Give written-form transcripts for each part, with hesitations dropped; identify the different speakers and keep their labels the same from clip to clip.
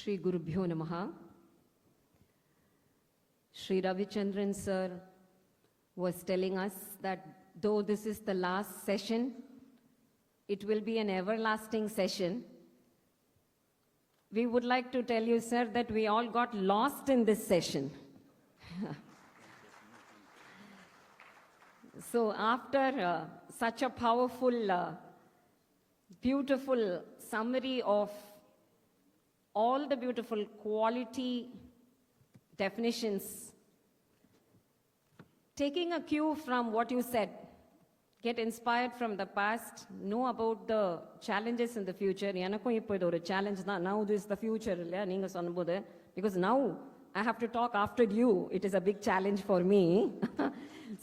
Speaker 1: Shri Gurubhyo Namaha. Shri Ravichandran sir was telling us that though this is the last session, it will be an everlasting session. We would like to tell you, sir, that we all got lost in this session. So after such a powerful, beautiful summary of all the beautiful quality definitions, taking a cue from what you said, get inspired from the past, know about the challenges in the future. எனக்கும் இப்போ இது ஒரு challenge தான். Now this is the future இல்லையா நீங்க சொன்னபோது, because now I have to talk after you. It is a big challenge for me.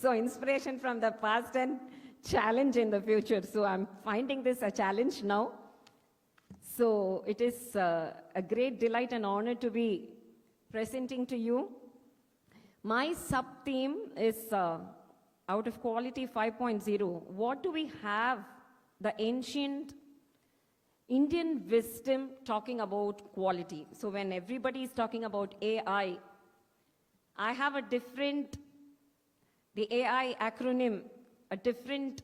Speaker 1: So inspiration from the past and challenge in the future. So I'm finding this a challenge now. So it is a great delight and honor to be presenting to you. My sub-theme is out of quality 5.0. What do we have the ancient Indian wisdom talking about quality? So when everybody is talking about AI, I have a different, the AI acronym, a different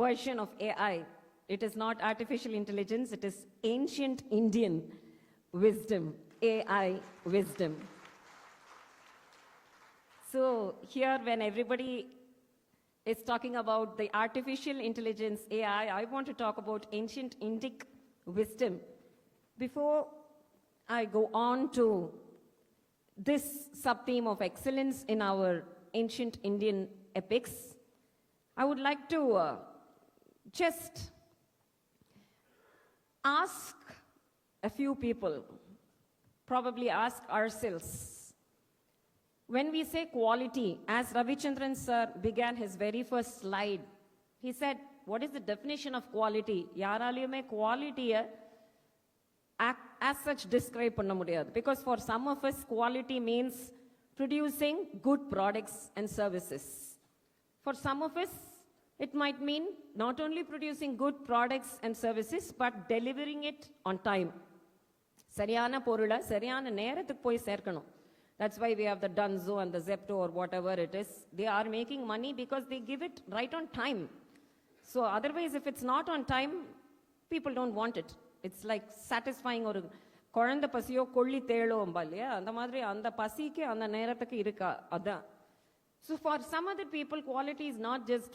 Speaker 1: version of AI. It is not artificial intelligence, it is ancient Indian wisdom, AI wisdom. So here when everybody is talking about the artificial intelligence, AI, I want to talk about ancient Indic wisdom. Before I go on to this sub-theme of excellence in our ancient Indian epics, I would like to just ask a few people, probably ask ourselves, when we say quality, as Ravichandran sir began his very first slide, he said, what is the definition of quality? Yaraliyume quality as such describe panna mudiyadhu. Because for some of us, quality means producing good products and services. For some of us, it might mean not only producing good products and services, but delivering it on time. Sariyana porula, sariyana nerathukku poi serkanum. That's why we have the Dunzo and the Zepto or whatever it is. They are making money because they give it right on time. So otherwise, if it's not on time, people don't want it. It's like satisfying or குழந்தை பசியோ கொள்ளி தேளோம்பா இல்லையா அந்த மாதிரி அந்த பசிக்கு அந்த நேரத்துக்கு இருக்கா அதான். So for some other people, quality is not just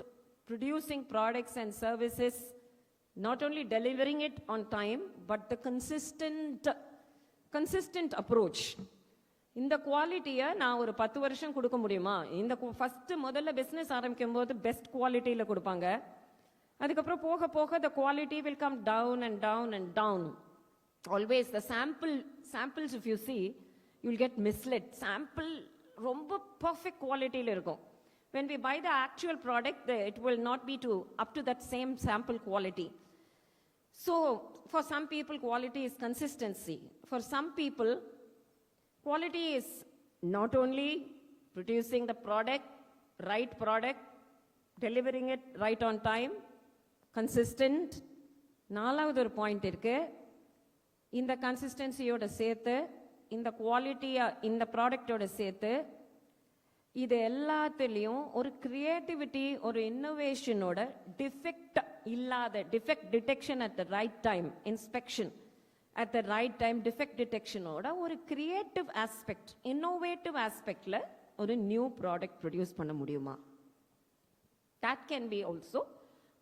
Speaker 1: producing products and services, not only delivering it on time, but the consistent approach. இந்த குவாலிட்டியை நான் ஒரு 10 வருஷம் கொடுக்க முடியுமா? இந்த ஃபர்ஸ்ட் முதல்ல பிஸ்னஸ் ஆரம்பிக்கும் போது பெஸ்ட் குவாலிட்டியில் கொடுப்பாங்க. அதுக்கப்புறம் போக போக the quality will come down and down and down. Always the samples if you see, you will get misled. Sample ரொம்ப perfect குவாலிட்டியில் இருக்கும். When we buy the actual product, it will not be up to that same sample quality. So for some people, quality is consistency. For some people, quality is not only producing the product, delivering it right on time, consistent. நாலாவது ஒரு point இருக்கு. இந்த கன்சிஸ்டன்சியோட சேர்த்து இந்த குவாலிட்டியா இந்த ப்ராடக்டோட சேர்த்து இது எல்லாத்துலேயும் ஒரு கிரியேட்டிவிட்டி ஒரு இன்னோவேஷனோட டிஃபெக்ட் இல்லாத defect detection at the right time, inspection at the right time, defect detection oda ஒரு creative aspect, innovative aspectல ஒரு new product produce பண்ண முடியுமா? That can be also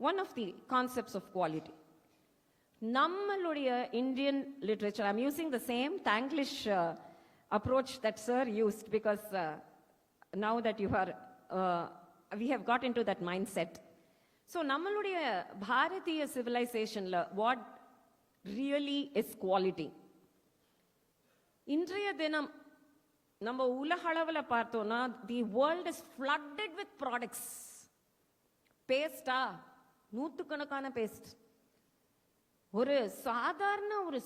Speaker 1: one of the concepts of quality. நம்மளுடைய Indian literature, I'm using the same Tanglish approach that sir used because now that you are we have got into that mindset. So நம்மளுடைய Bharatiya civilizationல what really is quality? இன்றைய தினம் நம்ம உலக அளவில் பார்த்தோம்னா the world is flooded with products. பேஸ்டா நூற்றுக்கணக்கான paste, ஒரு சாதாரண ஒரு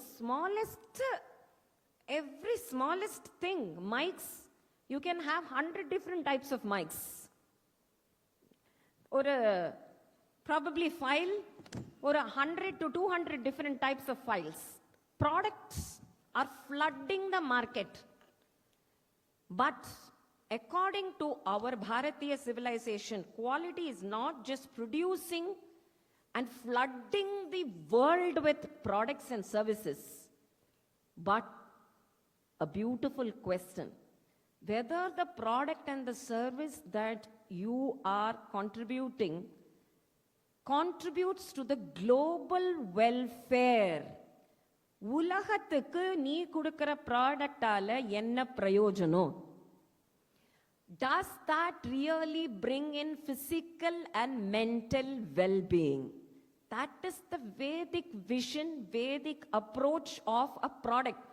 Speaker 1: every smallest thing, mics, you can have 100 different types of mics. ஒரு probably file or 100 to 200 different types of files. Products are flooding the market. But according to our Bharatiya civilization, quality is not just producing and flooding the world with products and services, but a beautiful question. Whether the product and the service that you are contributing contributes to the global welfare. உலகத்துக்கு நீ கொடுக்கிற ப்ராடக்டால என்ன பிரயோஜனம்? Does that really bring in physical and mental well-being? That is the Vedic vision, Vedic approach of a product.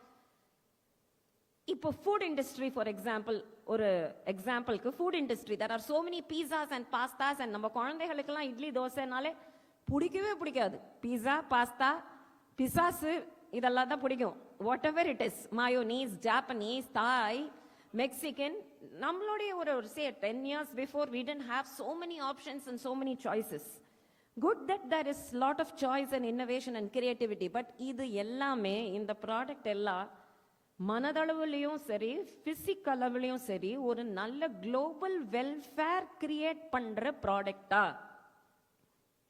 Speaker 1: இப்போ food industry, for example, ஒரு எக்ஸாம்பிளுக்கு food industry, there are so many pizzas and pastas, and நம்ம குழந்தைகளுக்கெல்லாம் இட்லி தோசைனாலே பிடிக்கவே பிடிக்காது. பீஸா, pasta, பிசாசு இதெல்லாம் தான் பிடிக்கும். What ever it is, mayonnaise, Japanese, தாய், மெக்சிகன். நம்மளுடைய ஒரு say 10 years before we didn't have so many options and so many choices. Good that there is lot of choice and innovation and creativity, but இது எல்லாமே இந்த product எல்லாம் மனதளவுலையும் சரி physical அளவுலையும் சரி ஒரு நல்ல குளோபல் வெல்ஃபேர் கிரியேட் பண்ற ப்ராடக்டா?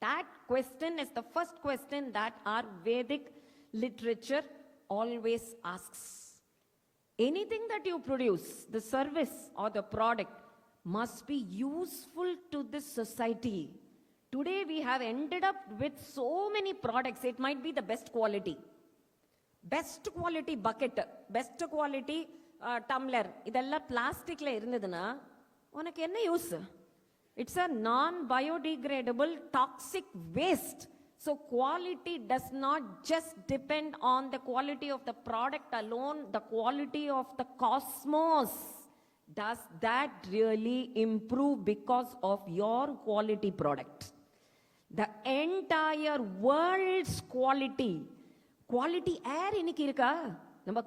Speaker 1: That question is the first question that our Vedic literature always asks. Anything that you produce, the service or the product, must be useful to this society. Today we have ended up with so many products. It might be the best quality bucket, best quality tumbler, இதெல்லாம் பிளாஸ்டிக்ல இருந்ததுன்னா உனக்கு என்ன use? It's a non-biodegradable toxic waste. So quality does not just depend on the quality of the product alone, the quality of the cosmos. Does that really improve because of your quality product? The entire world's quality air இன்னைக்கு இருக்கா? நம்ம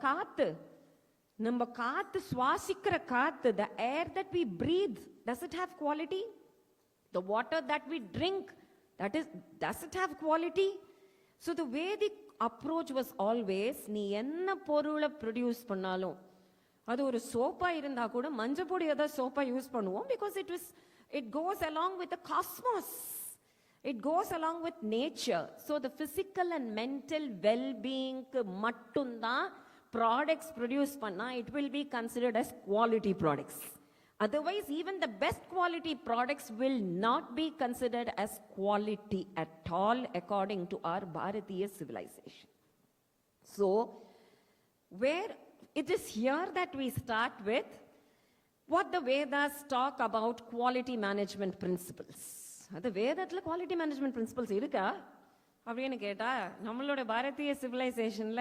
Speaker 1: காத்து சுவாசிக்கிற காத்து, the air that we breathe, does it have quality? The water that we drink, does it have quality? So the Vedic approach was always, நீ என்ன பொருளை produce பண்ணாலும், அது ஒரு சோப்பா இருந்தா கூட மஞ்சள் பொடியை தான் சோப்பா யூஸ் பண்ணுவோம், because it goes along with the cosmos. It goes along with nature. So the physical and mental well-being மட்டும்தான் products produce பண்ணா it will be considered as quality products. Otherwise, even the best quality products will not be considered as quality at all according to our Bharatiya civilization. So, where it is here that we start with what the Vedas talk about quality management principles. அது வேதத்துல quality management principles இருக்கா அப்படின்னு கேட்டா நம்மளோட பாரதிய சிவிலைசேஷன்ல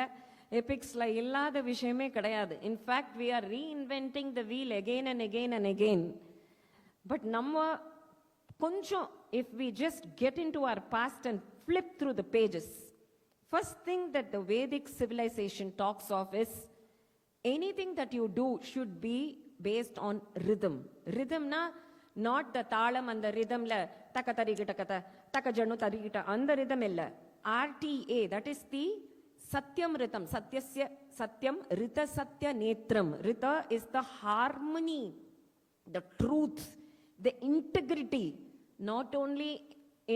Speaker 1: எபிக்ஸ்ல இல்லாத விஷயமே கிடையாது. In fact we are reinventing the wheel again and again and again. But நம்ம கொஞ்சம் if we just get into our past and flip through the pages, first thing that the Vedic civilization talks of is anything that you do should be based on rhythm. Rhythmna not the தாளம், அந்த ரிதம்ல தக்க தரிகிட்ட கத தக்க ஜனு தரிகிட்ட அந்த rhythm இல்ல. RTA, that is the satyam rhythm, satyasya satyam rita satya netram. Rita is the harmony, the truth, the integrity, not only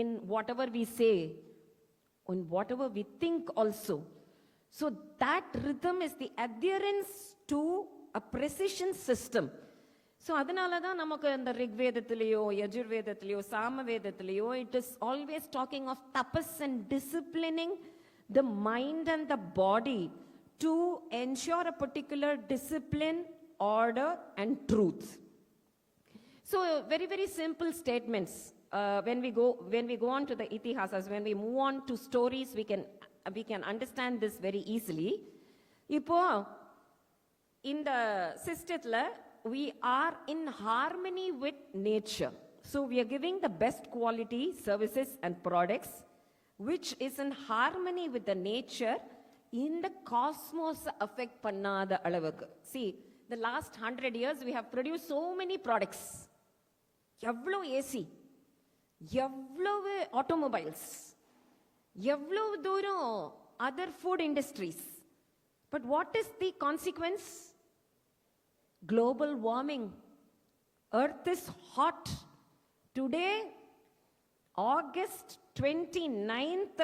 Speaker 1: in whatever we say, in whatever we think also. So that rhythm is the adherence to a precision system. So அதனால தான் நமக்கு இந்த ரிக்வேதத்திலேயோ யஜுர்வேதத்திலேயோ சாமவேதத்திலேயோ it is always talking of tapas and disciplining the mind and the body to ensure a particular discipline, order and truth. So very, very simple statements. When we go on to the itihasas, when we move on to stories, we can understand this very easily. இப்போ இந்த சிஸ்டத்துல we are in harmony with nature. So we are giving the best quality services and products which is in harmony with the nature in the cosmos affect பண்ணாத அளவுக்கு. See, the last 100 years we have produced so many products. எவ்வளவு AC, எவ்வளவு automobiles, எவ்வளவு தூரம் other food industries. But what is the consequence? Global warming. Earth is hot. Today, August 29th,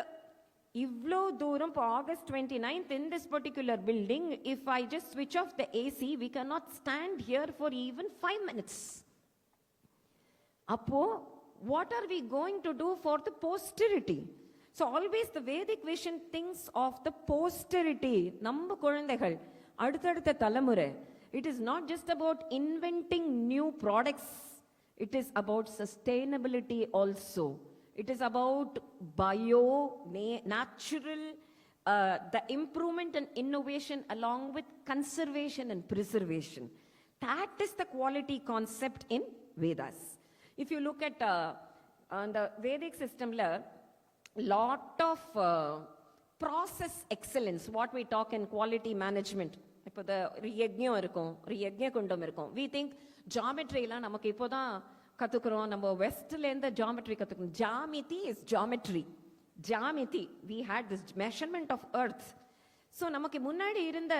Speaker 1: August 29th, in this particular building, if I just switch off the AC, we cannot stand here for even 5 minutes. Appo, what are we going to do for the posterity? So always the Vedic vision thinks of the posterity. Namma kulandaikal, adutadutha talamure. It is not just about inventing new products. It is about sustainability also. It is about natural, the improvement and innovation along with conservation and preservation. That is the quality concept in Vedas. If you look at the Vedic system, lot of process excellence, what we talk in quality management. இப்போ யஜ்ஞம் இருக்கும், யஜ்ஞ குண்டம் இருக்கும். We think ஜாமெட்ரிலாம் நமக்கு இப்போதான் கத்துக்கிறோம். நம்ம வெஸ்ட்லேருந்து ஜாமெட்ரி கத்துக்கணும். ஜாமிதி இஸ் ஜாமெட்ரி. ஜாமிதி, we had this measurement of earth. So நமக்கு முன்னாடி இருந்த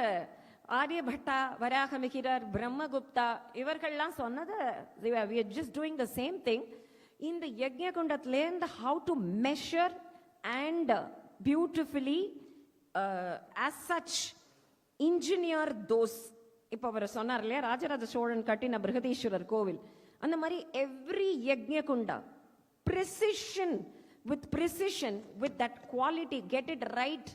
Speaker 1: ஆரியபட்டா, வராகமிகிரர், பிரம்மகுப்தா இவர்கள்லாம் சொன்னது, we are just doing the same thing. இந்த யஜ்ஞ குண்டத்திலேருந்து how to measure and beautifully as such engineer those. இப்போ அவர் சொன்னார் இல்லையா, ராஜராஜ சோழன் கட்டின பிருகதீஸ்வரர் கோவில், அந்த மாதிரி every யஜ்ஞ குண்டா precision with that quality, get it right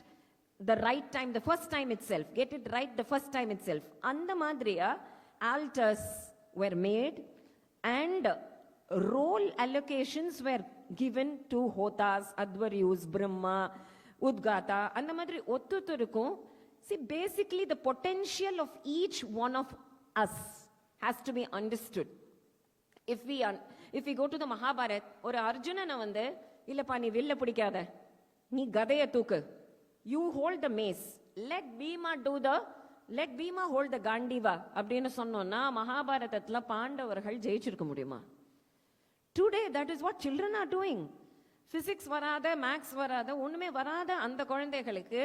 Speaker 1: the right time, the first time itself, get it right the first time itself. அந்த மாதிரியா altars were made and role allocations were given to hotas, advaryus, brahma, udgata. அந்த மாதிரி ஒத்துருக்கும். See, basically the potential of each one of us has to be understood. If we go to the Mahabharata, ஒரு அர்ஜுனனை வந்து, இல்லப்பா நீ வில்ல பிடிக்காத, நீ கதைய தூக்கு, you hold the mace, let Bhima hold the Gandiva அப்படின்னு சொன்னோம்னா மகாபாரதத்துல பாண்டவர்கள் ஜெயிச்சிருக்க முடியுமா? Today that is what children are doing. Physics வராத, மேக்ஸ் வராத, ஒண்ணுமே வராத அந்த குழந்தைகளுக்கு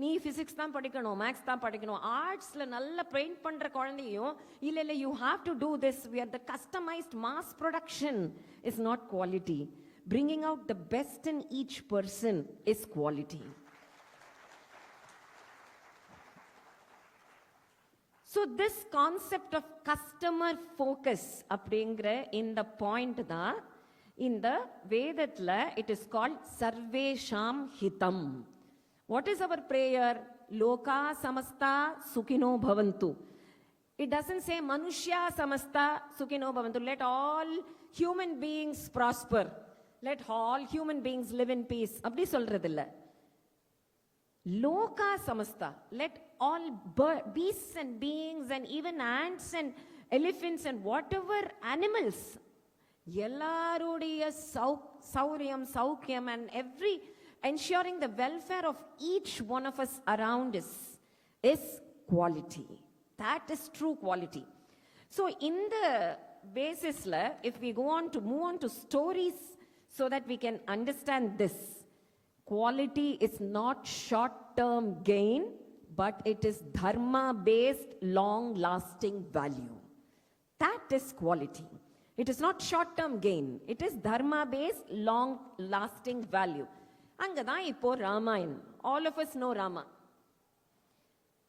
Speaker 1: நீ பிசிக்ஸ் தான் படிக்கணும், மேக்ஸ் தான் படிக்கணும். ஆர்ட்ஸ்ல நல்ல பெயிண்ட் பண்ற குழந்தையும் இல்ல you have to do this, we are the customized mass production is not quality. Bringing out the best in each person is quality. So this concept of customer focus அப்படிங்கிற இந்த point தான் இந்த வேதத்துல it is called sarvesham hitam. What is our prayer? Loka samasta sukhino bhavantu. It doesn't say manushya samasta sukhino bhavantu. Let all human beings prosper. Let all human beings live in peace. அப்படி சொல்றது இல்ல. Loka samasta. Let all beasts and beings and even ants and elephants and whatever animals, எல்லாருடைய சௌரியம், சௌக்கியம் and every ensuring the welfare of each one of us around us is quality. That is true quality. So in the basis, if we move on to stories so that we can understand this, quality is not short-term gain, but it is dharma-based, long-lasting value. That is quality. It is not short-term gain. It is dharma-based, long-lasting value. அங்கதான் இப்போ Ramayana. All of us know Rama.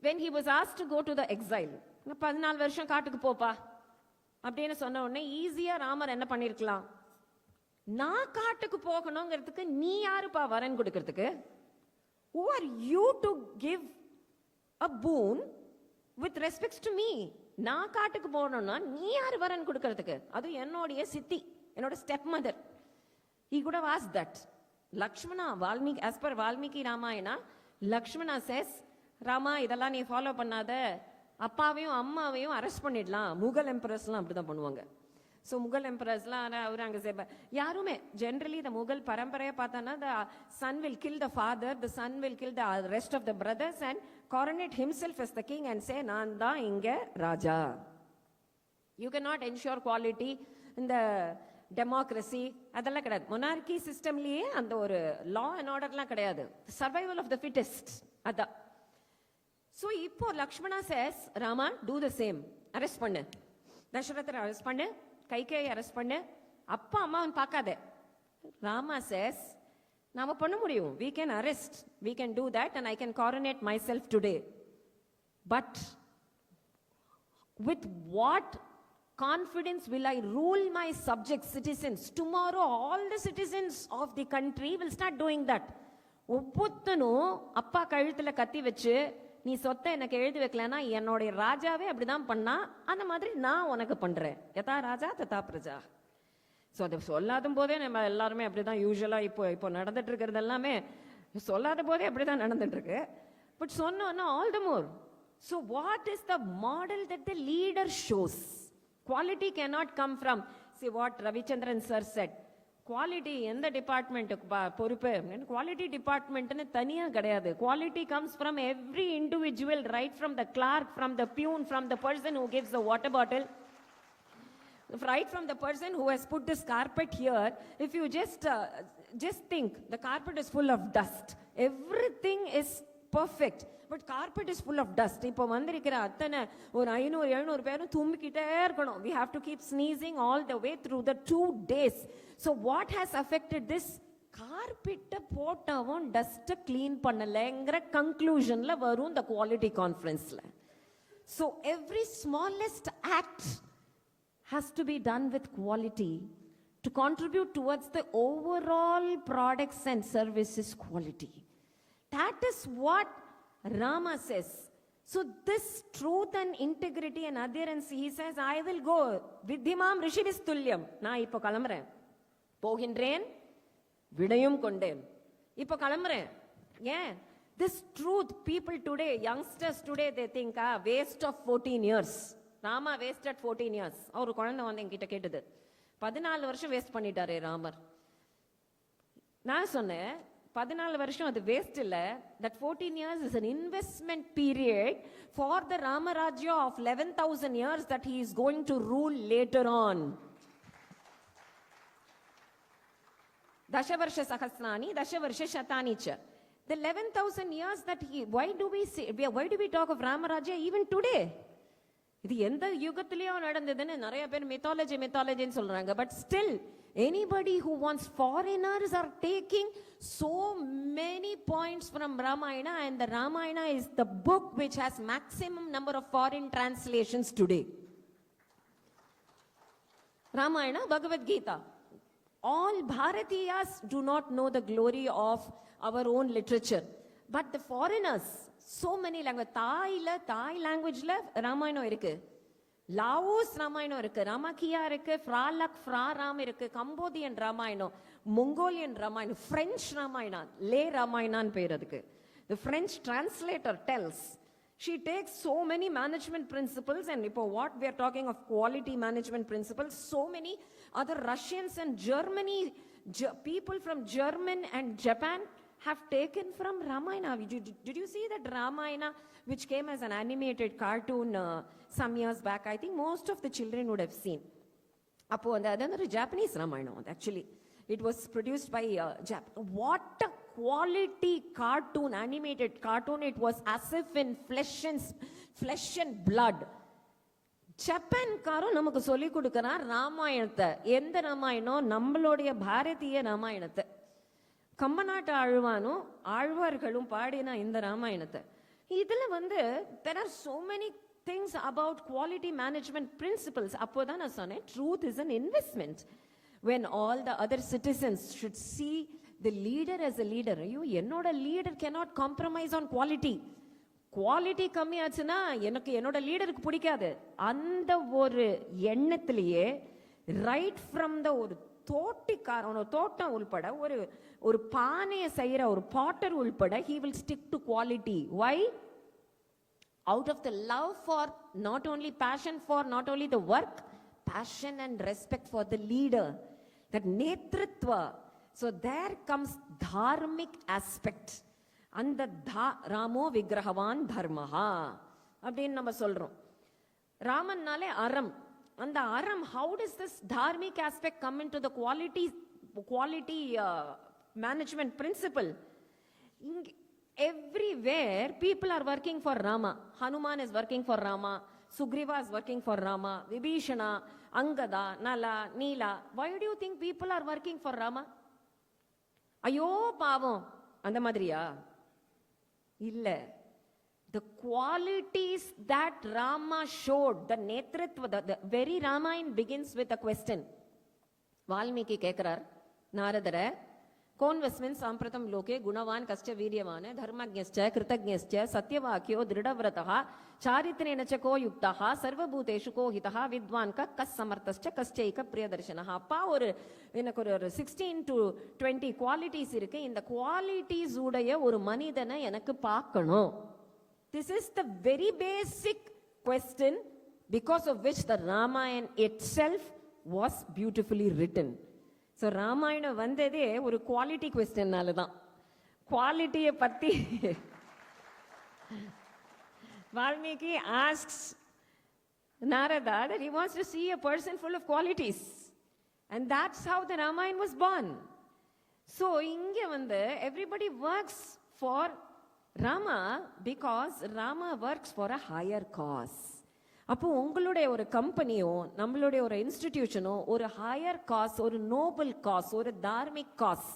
Speaker 1: When he was asked to go to the exile, 14 வருஷம் காட்டுக்கு போப்பா அப்படின்னு சொன்ன உடனே ஈஸியா ராமர் என்ன பண்ணிருக்கலாம்? நான் காட்டுக்கு போகணுங்கிறதுக்கு நீ யாருப்பா வரன் கொடுக்கறதுக்கு? Who are you to give a boon with respects to me? நான் காட்டுக்கு போகணும்னா நீ யாரு வரன் கொடுக்கறதுக்கு? அது என்னோடைய சித்தி, என்னோட step mother. He could have asked that. Lakshmana, Valmiki, as per Valmiki Ramayana, Lakshmana says, Rama, இதெல்லாம் நீ ஃபாலோ பண்ணாத, அப்பாவையும் அம்மாவையும் அரெஸ்ட் பண்ணிடலாம். முகல் எம்பரஸ்லாம் அப்படிதான் பண்ணுவாங்க. ஸோ முகல் எம்பரஸ்லாம் அவர் அங்கே யாருமே ஜென்ரலி இந்த முகல் பரம்பரையை பார்த்தானா, the son will kill the father, the son will kill the rest of the brothers and coronate himself as the king and say, நான் தான் இங்க ராஜா. You cannot ensure quality in the democracy. அதெல்லாம் கிடையாது. Monarchy சிஸ்டம்லயே அந்த ஒரு law and orderலாம் கிடையாது. Survival of the fittest. அதான். So இப்போ Lakshmana says, Rama, do the same. Arrest பண்ணு. தசரதரை arrest பண்ணு. கைகேயை arrest பண்ணு. அப்பா அம்மாவன் பார்க்காத. Rama says, நாம பண்ண முடியும். We can arrest. We can do that and I can coronate myself today. But with what confidence will I rule my subject citizens? Tomorrow all the citizens of the country will start doing that. ஒவ்வொருத்தனும் அப்பா கழுத்துல கத்தி வச்சு நீ சொத்தை எனக்கு எழுதி வைக்கலன்னா என்னுடைய ராஜாவே அப்படிதான் பண்ணா, அந்த மாதிரி நான் உனக்கு பண்றேன். யதா ராஜா ததா பிரஜா. ஸோ அதை சொல்லாத போதே நம்ம எல்லாருமே அப்படிதான் யூஸ்வலா இப்போ நடந்துட்டு இருக்கிறது எல்லாமே சொல்லாத போதே அப்படிதான் நடந்துட்டு இருக்கு. பட் சொன்னோன்னா all the more. So what is the model that the leader shows? Quality cannot come from, see what Ravichandran sir said. Quality எந்த டிபார்ட்மெண்ட்டுக்கு பொறுப்பு? குவாலிட்டி டிபார்ட்மெண்ட்னு தனியா கிடையாது. Quality comes from every individual, right from the clerk, from the peon, from the person who gives the water bottle, right from the person who has put this carpet here. If you just think, the carpet is full of dust. Everything is perfect. But carpet is full of dust. இப்போ வந்திருக்கிற அத்தனை ஒரு 500-700 பேரும் தும்பிக்கிட்டே இருக்கணும். We have to keep sneezing all the way through the 2 days. So what has affected this? கார்பெட்டை போட்டவன் டஸ்ட்டை clean பண்ணலைங்கிற கன்க்ளூஷன்ல வரும் the quality conferenceல. So every smallest act has to be done with quality to contribute towards the overall products and services quality. That is what Rama says. So this truth and integrity and adherence, he says, I will go. Vidhimam rishivistulyam. Na ipo kalamren. Pogindren, vidayum kondem. Ipo kalamren. Yeah. This truth, people today, youngsters today, they think, waste of 14 years. Rama wasted 14 years. Avaru kolanda vanda enkita kettudu. 14 வருஷம் waste பண்ணிட்டாரே Ramar. நான் சொன்னேன் 14 வருஷம் அது waste இல்ல. That 14 years is an investment period for the Ramarajya of 11,000 years that he is going to rule later on. Dashavarsha Sahasrani, Dashavarsha Shatani cha. The 11,000 years that he, why do we talk of Ramarajya even today? இது எந்த யுகத்திலயும் நடந்ததுன்னு நிறைய பேர் மித்தாலஜின்னு சொல்றாங்க. But still, anybody who wants, foreigners are taking so many points from Ramayana, and the Ramayana is the book which has maximum number of foreign translations today. Ramayana, Bhagavad Gita. All Bharatiyas do not know the glory of our own literature, but the foreigners, so many language, Thai language-ல Ramayanam இருக்கு, Laos Ramayanam இருக்கு, ரமகியா இருக்கு, ஃப்ராலக் ஃப்ராராம் இருக்கு, கம்போதியன் Ramayanam, Mongolian Ramayanam, French Ramayanam, லே ராமாயணான்னு பேர் அதுக்கு. The French translator tells, she takes so many management principles, and இப்போ what we are talking of quality management principles, so many other Russians and Germany, people from German and Japan have taken from Ramayana. Did you see that Ramayana, which came as an animated cartoon some years back? I think most of the children would have seen. Appo another Japanese Ramayana, actually. It was produced by what a quality cartoon, animated cartoon. It was as if in flesh and blood. ஜப்பான்காரன் நமக்கு சொல்லி கொடுக்கிறார் ராமாயணத்தை. எந்த ராமாயணம்? நம்மளுடைய பாரதிய ராமாயணத்தை. கம்பநாட்டு ஆழ்வானும் ஆழ்வார்களும் பாடின இந்த ராமாயணத்தை. இதுல there are so many things about quality management principles. அப்போதான் நான் சொன்னேன், truth is an investment. When all the other citizens should see the leader as a leader. ஐயோ, என்னோட leader cannot compromise on quality. Quality கம்மியாச்சுன்னா எனக்கு என்னோட லீடருக்கு பிடிக்காது. அந்த ஒரு எண்ணத்திலேயே ரைட் ஃப்ரம் த ஒரு தோட்டம் உள்பட ஒரு பானையை செய்யற ஒரு பாட்டர் உள்பட he will stick to quality. Why? Out of the love for, not only passion for not only the work, passion and respect for the leader, that netritva. So there comes dharmic aspect. அந்த ராமோ விக்கிரகவான் தர்மஹா அப்படின்னு நம்ம சொல்றோம். ராமன்னாலே அறம். அந்த அறம், how does this dharmic aspect come into the quality management principle? everywhere people are working for Rama. Hanuman is working for Rama, Sugriva is working for Rama, Vibhishana, Angada, Nala, Neela. Why do you think people are working for Rama? Ayyo pavam அந்த மாதிரியா? இல்ல. The qualities that Rama showed, the netritva, the very Ramayana begins with a question. Valmiki கேக்குறார் நாரதர, கோன்வஸ்மின் சாம்பிரதம் லோகே குணவான் கஷ்ட வீரியவான் தர்மஜ்ஞஸ்ச கிருதஜ்ஞஸ்ச சத்யவாக்கியோ திருடவ்ரதः சாரித்ரேன ச கோ யுக்தः சர்வபூதேஷு கோ ஹிதः வித்வான் கஸ் சமர்த்தஸ்ச கஷ்டைக பிரியதர்ஷனः. அப்பா எனக்கு ஒரு 16 to 20 குவாலிட்டிஸ் இருக்கு. இந்த குவாலிட்டிஸ் உடைய ஒரு மனிதனை எனக்கு பார்க்கணும். This is the very basic question because of which the Ramayana itself was beautifully written. So Ramayana வந்ததே ஒரு குவாலிட்டி கொஸ்டின்னால தான். குவாலிட்டியை பத்தி Valmiki asks Narada that he wants to see a person full of qualities, and that's how the Ramayana was born. So இங்க வந்து everybody works for Rama because Rama works for a higher cause. அப்போ உங்களுடைய ஒரு கம்பெனியோ நம்மளுடைய ஒரு இன்ஸ்டிடியூஷனோ ஒரு higher cos, ஒரு Nobel cos, ஒரு தார்மிக் காஸ்,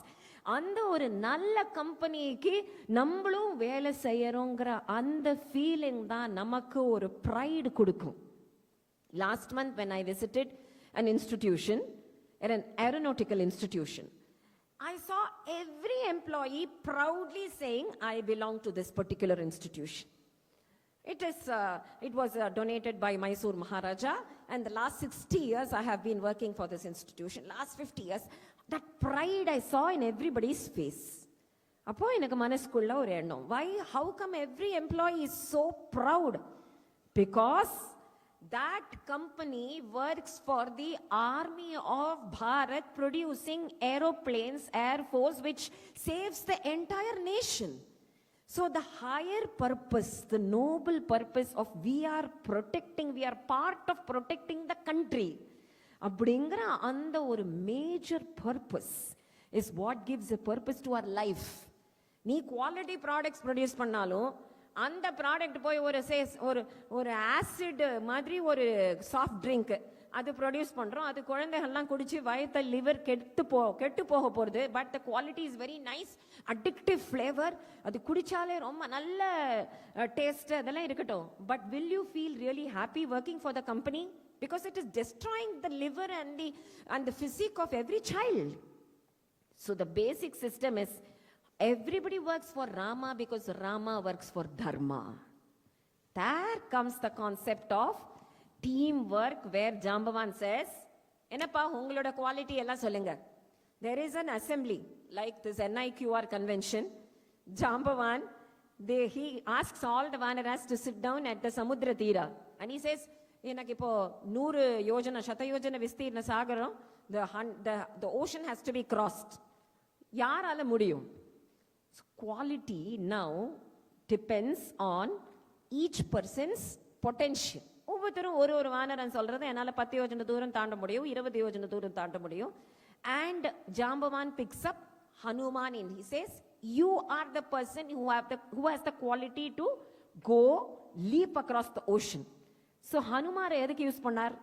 Speaker 1: அந்த ஒரு நல்ல கம்பெனிக்கு நம்மளும் வேலை செய்யறோங்கிற அந்த ஃபீலிங் தான் நமக்கு ஒரு ப்ரைடு கொடுக்கும். Last month when I visited an institution, an aeronautical institution, I saw every employee proudly saying, I belong to this particular institution. It was donated by Mysore Maharaja, and the last 60 years I have been working for this institution. Last 50 years, that pride I saw in everybody's face. அப்போ எனக்கு மனசுக்குள்ள ஒரு எண்ணம், how come every employee is so proud? Because that company works for the army of Bharat, producing aeroplanes, air force, which saves the entire nation. So the higher purpose, the noble purpose of we are part of protecting the country. அப்படிங்கிற அந்த ஒரு major purpose is what gives a purpose to our life. நீ quality products produce பண்ணாலும் அந்த product போய் ஒரு acid மாதிரி ஒரு சாஃப்ட் ட்ரிங்க் அது ப்ரொடியூஸ் பண்றோம், அது குழந்தைகள்லாம் குடிச்சு வயத்த லிவர் கெட்டு போக போறது. But the quality is very nice, addictive flavour, அது குடிச்சாலே ரொம்ப நல்ல டேஸ்ட், அதெல்லாம் இருக்கட்டும். But will you feel really happy working for the company? Because it is destroying the liver and the physique of every child. So the basic system is everybody works for Rama because Rama works for Dharma. There comes the concept of teamwork, where Jambavan says, enappa ungaloda quality ella solunga. There is an assembly like this NIQR convention. Jambavan, he asks all the vanaras to sit down at the samudra tira, and he says, எனக்கு இப்போ 100 யோஜனை சதயோஜனை விஸ்தீர்ண சாகரம், the ocean has to be crossed. யாரால முடியும்? Quality now depends on each person's potential. ஒவ்வொருத்தரும் ஒரு வானரன் சொல்றது என்னால 10 யோஜனை தூரம் தாண்ட முடியும், 20 யோஜனை தூரம் தாண்ட முடியும். And Jambavan picks up Hanuman and he says, you are the person who has the quality to go leap across the ocean. So ஹனுமாரை எதுக்கு யூஸ் பண்ணார்?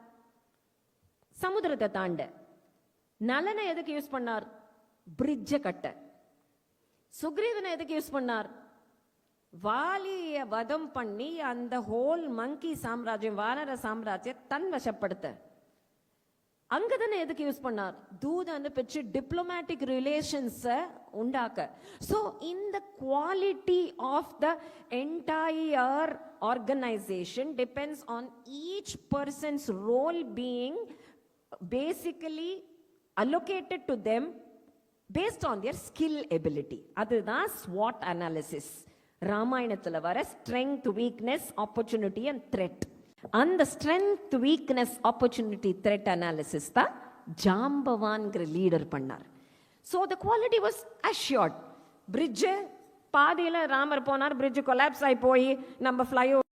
Speaker 1: சமுத்திரத்தை தாண்ட. நலனை எதுக்கு யூஸ் பண்ணார்? பிரிட்ஜை கட்ட. சுக்ரீவனை எதுக்கு யூஸ் பண்ணார்? வாலிய வதம் பண்ணி அந்த ஹோல் மங்கி சாம்ராஜ்யம், வானர சாம்ராஜ்யம் தன் வசப்படுத்த. அங்கதனை எதுக்கு யூஸ் பண்ணார்? தூதன்னு பெற்று டிப்ளமேட்டிக் ரிலேஷன்ஸ் உண்டாக்க. So in the quality of the entire organization depends on each person's role being basically allocated to them based on their skill ability. அதுதான் SWOT analysis. ராமாயணத்துல வர strength, weakness, opportunity and threat. அந்த strength, weakness, opportunity, threat analysis தான் ஜாம்பவான்கிற leader பண்ணார். So the quality was assured. Bridge பாதியில் ராமர் போனார், பிரிட்ஜு கொலாப்ஸ் ஆகி போய் நம்ம ஃப்ளைஓவர்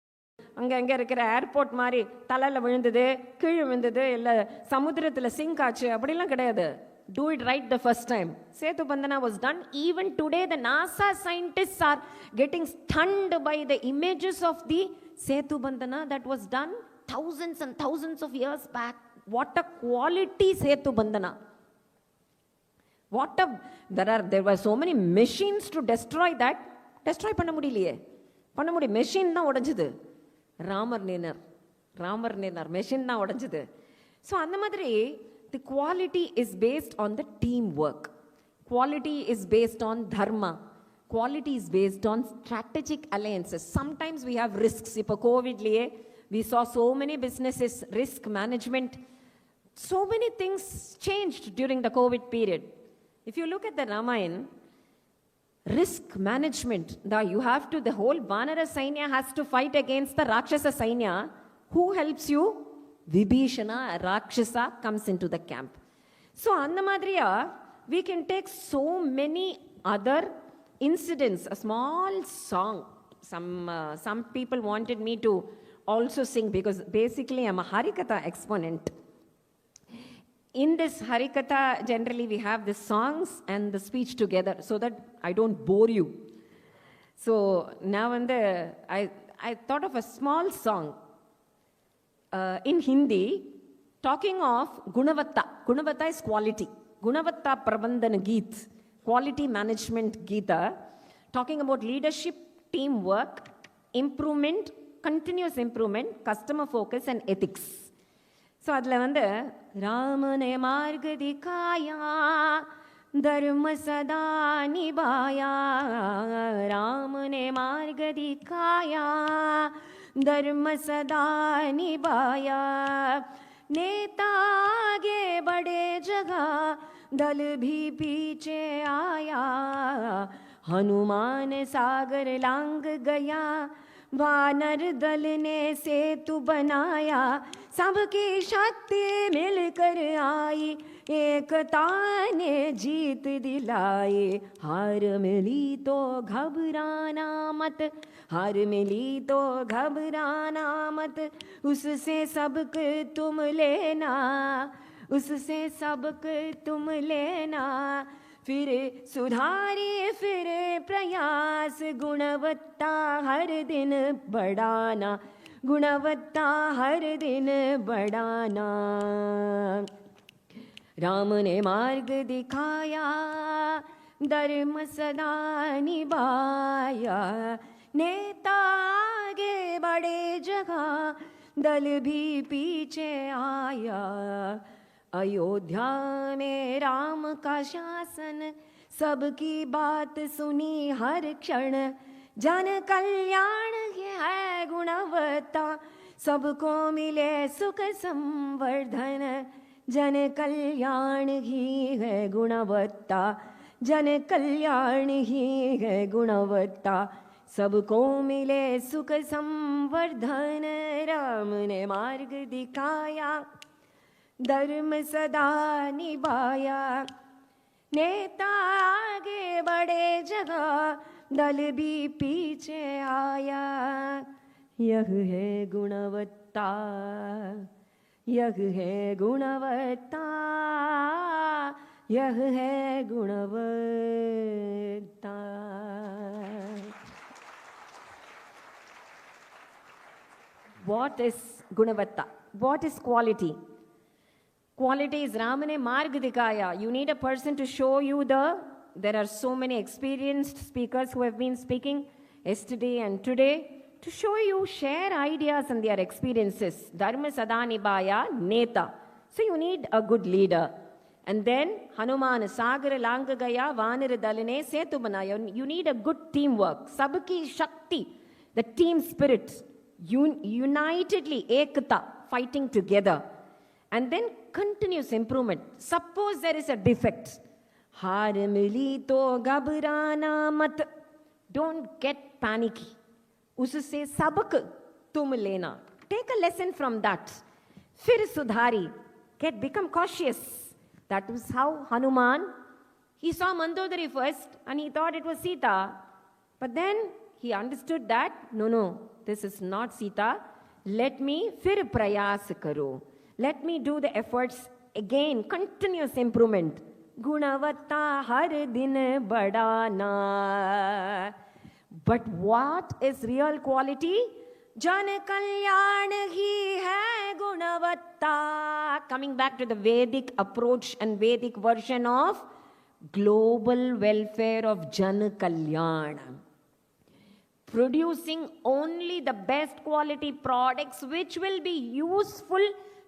Speaker 1: அங்கே இருக்கிற ஏர்போர்ட் மாதிரி தலையில் விழுந்தது, கீழே விழுந்தது, இல்லை சமுத்திரத்தில் சிங்க் ஆச்சு, அப்படிலாம் கிடையாது. do it right the first time. Setu Bandhana was done. Even today, the NASA scientists are getting stunned by the images of the Setu Bandhana that was done thousands and thousands of years back. What a quality Setu Bandhana. There were so many machines to destroy that. Destroy பண்ண முடியலையே. பண்ண முடியும். Machine தான் உடைஞ்சது. Ramar நேனர் machine தான் உடைஞ்சது. So அந்த மாதிரி the quality is based on the teamwork. Quality is based on dharma. Quality is based on strategic alliances. Sometimes we have risks. இப்போ கோவிட்லயே we saw so many businesses, risk management. So many things changed during the COVID period. If you look at the Ramayana, risk management, the whole Vanara Sainya has to fight against the Rakshasa Sainya. Who helps you? Vibhishana, Rakshasa, comes into the camp. So, Annamadriya, we can take so many other incidents, a small song. Some people wanted me to also sing because basically I'm a Harikatha exponent. In this Harikatha, generally we have the songs and the speech together so that I don't bore you. So now I thought of a small song in Hindi talking of Gunavatta. Gunavatta is quality. Gunavatta Prabandhana Geet, quality management Geeta, talking about leadership, teamwork, improvement, continuous improvement, customer focus and ethics. So அதில் ராமனே மார்கதிகாயா தர்ம சதா நிபாயா ராமனே மார்கதிகாயா தர்ம சதா நிபாயா नेता आगे बढ़े जगह दल भी पीछे आया हनुमान सागर लांग गया वानर दल ने सेतु बनाया सबकी शक्ति मिलकर आई एकता ने जीत दिलाई हार मिली तो घबराना मत हार मिली तो घबराना मत उससे सबक तुम लेना उससे सबक तुम लेना फिर सुधारी फिर प्रयास गुणवत्ता हर दिन बढ़ाना गुणवत्ता हर दिन बढ़ाना राम ने मार्ग दिखाया धर्म सदा निभाया नेता आगे बढ़े जगह दल भी पीछे आया अयोध्या में राम का शासन सबकी बात सुनी हर क्षण जन कल्याण ही है गुणवत्ता सबको मिले सुख संवर्धन जन कल्याण ही है गुणवत्ता जन कल्याण ही है गुणवत्ता सबको मिले सुख संवर्धन राम ने मार्ग दिखाया धर्म सदा निभाया नेता आगे बढ़े जगह दल भी पीछे आया यह है गुणवत्ता यह है गुणवत्ता यह है गुणवत्ता What is Gunavatta? What is quality? Quality is Ramane Marg Dikaya. You need a person to show you there are so many experienced speakers who have been speaking yesterday and today to show you, share ideas and their experiences. Dharma Sadanibaya Neta. So you need a good leader. And then Hanuman Sagara Langagaya Vanira Dalane Setu Banaya. You need a good teamwork. Sabaki Shakti, the team spirit. Unitedly, ekata, fighting together. And then continuous improvement. Suppose there is a defect. Har mili to ghabrana mat. Don't get panicky. Usse sabak tum lena. Take a lesson from that. Fir sudhari. Become cautious. That was how Hanuman, he saw Mandodari first and he thought it was Sita. But then he understood that, no, this is not Sita. Let me fir prayas karo. Let me do the efforts again, continuous improvement. Gunavatta har din badana. But what is real quality? Jan kalyan hi hai gunavatta. Coming back to the Vedic approach and Vedic version of global welfare of Jan kalyan. Producing only the best quality products which will be useful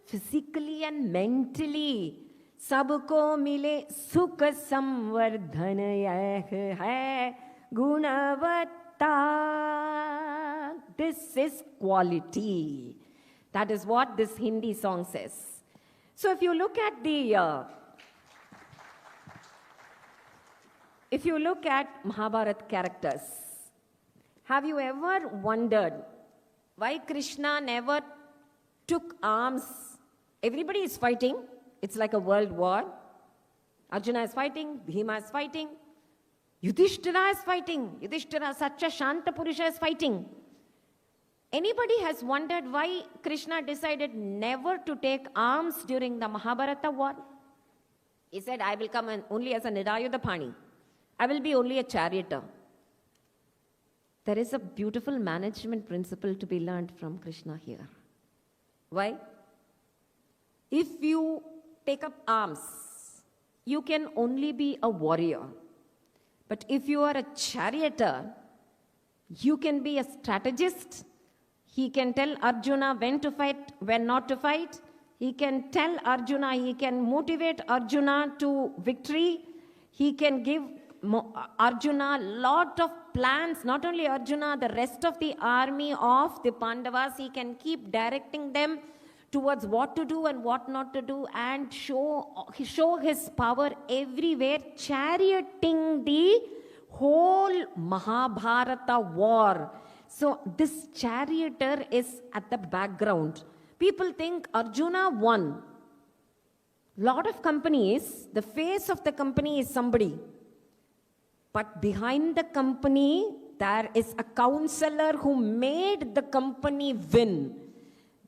Speaker 1: physically and mentally. Sabko mile sukh samvardhan yah hai gunavatta. This is quality. That is what this Hindi song says. So if you look at Mahabharata characters, have you ever wondered why Krishna never took arms? Everybody is fighting. It's like a world war. Arjuna is fighting, Bhima is fighting, Yudhishthira is fighting. Yudhishthira, such a Shanta Purusha, is fighting. Anybody has wondered why Krishna decided never to take arms during the Mahabharata war? He said, I will come only as a Nidayudapani. I will be only a charioteer. There is a beautiful management principle to be learned from Krishna here. Why? If you take up arms, you can only be a warrior. But if you are a charioteer, you can be a strategist. He can tell Arjuna when to fight, when not to fight. He can tell Arjuna, he can motivate Arjuna to victory. He can give Arjuna lot of plans, not only Arjuna, the rest of the army of the Pandavas. He can keep directing them towards what to do and what not to do, and show his power everywhere, charioting the whole Mahabharata war. So this charioteer is at the background. People think Arjuna won. Lot of companies, the face of the company is somebody. But behind the company, there is a counselor who made the company win.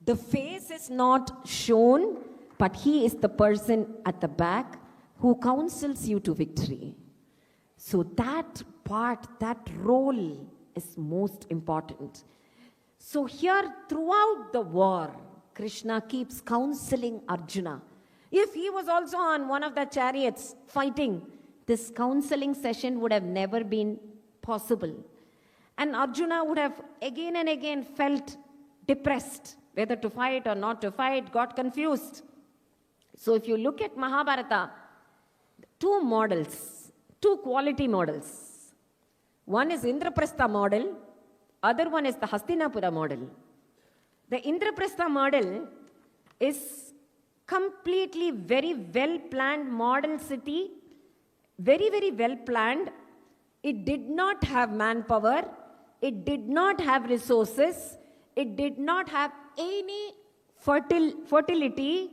Speaker 1: The face is not shown, but he is the person at the back who counsels you to victory. So that part, that role is most important. So here, throughout the war, Krishna keeps counseling Arjuna. If he was also on one of the chariots fighting, this counseling session would have never been possible. And Arjuna would have again and again felt depressed, whether to fight or not to fight, got confused. So if you look at Mahabharata, two models, two quality models. One is Indraprastha model, other one is the Hastinapura model. The Indraprastha model is completely very well-planned model city, very, very well-planned. It did not have manpower, it did not have resources, it did not have any fertility.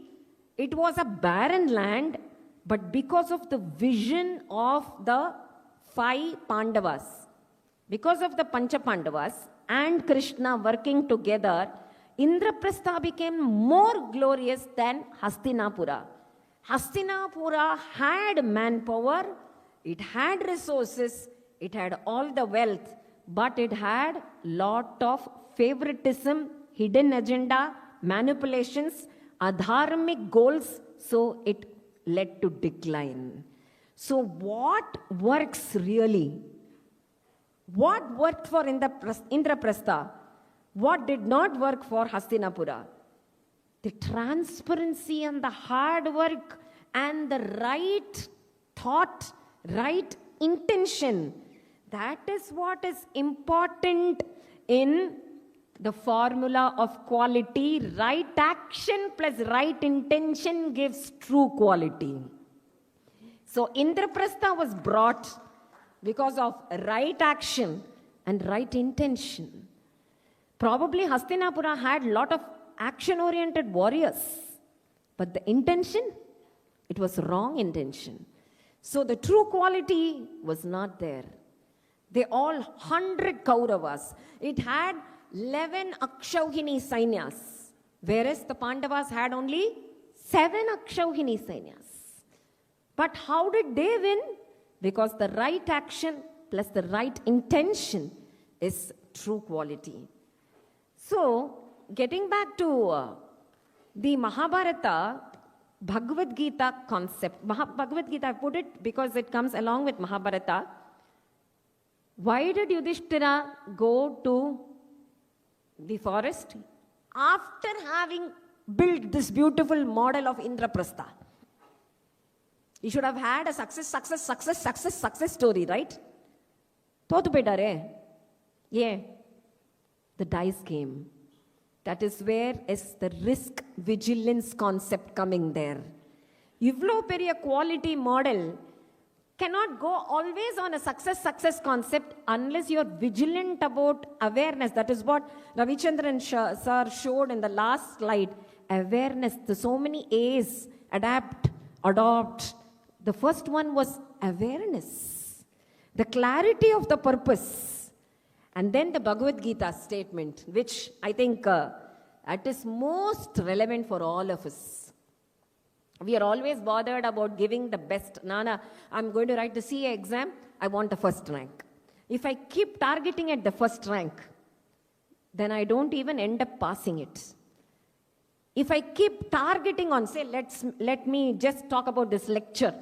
Speaker 1: It was a barren land, but because of the vision of the 5 Pandavas, because of the Panchatantra and Krishna working together, Indraprastha became more glorious than Hastinapura. Hastinapura had manpower, it had resources, it had all the wealth, but it had lot of favoritism, hidden agenda, manipulations, adharmic goals, so it led to decline. So what works really? What worked for Indraprastha? What did not work for Hastinapura? The transparency and the hard work and the right thought, right intention. That is what is important in the formula of quality. Right action plus right intention gives true quality. So Indraprastha was brought because of right action and right intention. Probably Hastinapura had a lot of action-oriented warriors, but the intention, it was wrong intention. So the true quality was not there. They all 100 Kauravas. It had 11 Akshauhini Sainyas, whereas the Pandavas had only 7 Akshauhini Sainyas. But how did they win? Because the right action plus the right intention is true quality. So, getting back to the Mahabharata, Bhagavad Gita concept. Bhagavad Gita, I put it because it comes along with Mahabharata. Why did Yudhishthira go to the forest? After having built this beautiful model of Indraprastha. He should have had a success story, right? Thotu pedare. Yeah. The dice came. That is where is the risk vigilance concept coming there. Ivlo periya quality model cannot go always on a success concept unless you're vigilant about awareness. That is what Ravichandran sir showed in the last slide. Awareness. There's so many A's. Adapt, adopt. The first one was awareness. The clarity of the purpose. And then the Bhagavad Gita statement, which I think it is most relevant for all of us. We are always bothered about giving the best. Nana, I'm going to write the CA exam. I want the first rank. If I keep targeting at the first rank, then I don't even end up passing it. If I keep targeting on, say, let me just talk about this lecture.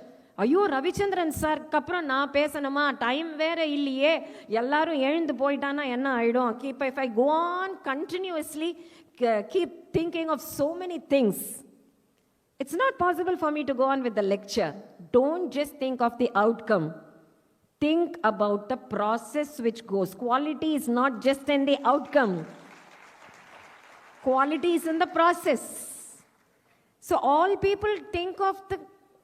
Speaker 1: ஐயோ ரவிச்சந்திரன் சார்க்கு அப்புறம் நான் பேசணுமா, time வேற இல்லையே, எல்லாரும் எழுந்து போயிட்டானா என்ன ஆயிடும், if I go on continuously keep thinking of so many things, it's not possible for me to go on with the lecture. Don't just think of the outcome. Think about the process which goes. Quality is not just in the outcome. Quality is in the process. So all people think of the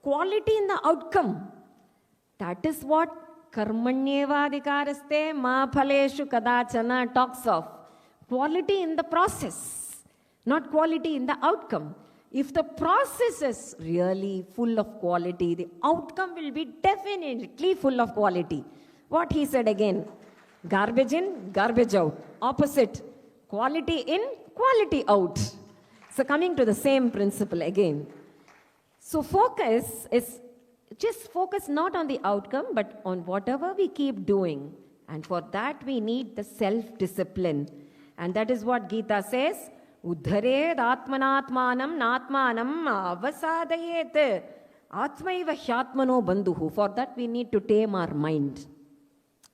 Speaker 1: quality in the outcome. That is what karmanyeva adhikaraste ma phaleshu kadachana talks of. Quality in the process, not quality in the outcome. If the process is really full of quality, the outcome will be definitely full of quality. What he said again, garbage in, garbage out. Opposite, quality in, quality out. So coming to the same principle again. So focus is just focus not on the outcome, but on whatever we keep doing. And for that we need the self-discipline. And that is what Gita says, Uddhared atmanatmanam natmanam avasadayet atmaiva hyatmano bandhuhu. For that we need to tame our mind.